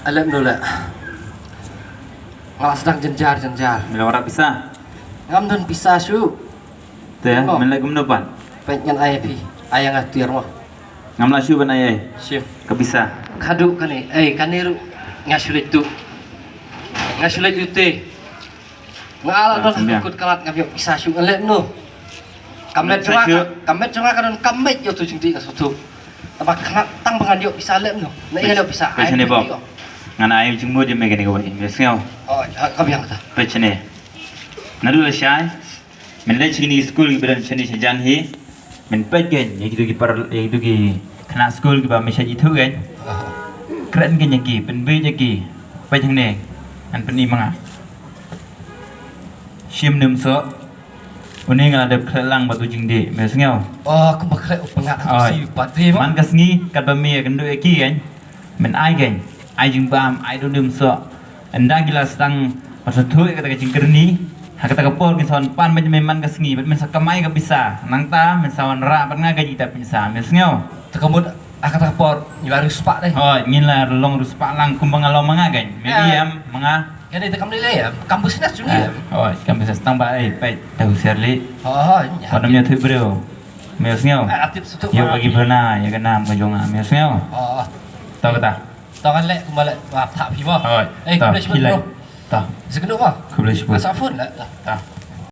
Alam dulu lah. Ngalah sedang jenjar. Bila orang pisah. Ngam dan pisah su. Tu ya, mana gum depan. Pengen ayah pi. Ayah ngatir mah. Ngamla syu ban ayai. Siap. Kepisah. Kadu kan ni. Kan ni ngasulit tu. Ngasulit tu teh. Ngalah dah ikut kalat ngabiok pisah su alam no. Kamet cuma kan kamet yo tu jengti ka sutu. Tapi kena tang pengadio pisah alam no. Nak ia pisah. Pecene bob. Ngana ayam jengmu dia megani ko ni. Mesngau. Oh, kami yang kata. Pecene. Nadu la syai. Men le chini school ki beran chini sejan hi. Men pegen yang itu ki par yang itu ki kena school ki ba me syai thu kan. Keren kan yang ki pen be je ki. Pe thang ne. An pen ni manga. Sim nem so. Uning ada kelang batu jingde. Mesngau. Oh, aku bakal pengat si patri Man kasngi kat ba me kan do ki kan. Men ai kan. Ai jing bam ai do nem so. Anda gila sedang pasal tu kata kacing kerni. Kata kapol kisawan pan memang kasngi. Men sakamai ka bisa. Nang ta men sawan ra ban ngaji ta bisa. Mesngau. Tekemut akan kapor nyari sepak deh. Oh, ingin lah long ruspak lang kumbang along mga kan. Medium mga. Ya dah tekam nilai ya. Kampus ini juga. Oh, kami setang baik. Baik, tahu serli. Oh, Kodamnya tu bro. Mesngau. Aktif suatu. Yo bagi pernah ya kena menjonga. Mesngau. Oh, Tahu kata. tahu kan lek kembali tak pipa. Oh, Kembali sebelum. Tahu. Sekedar apa? Kembali sebelum. Asal phone lah. Tahu.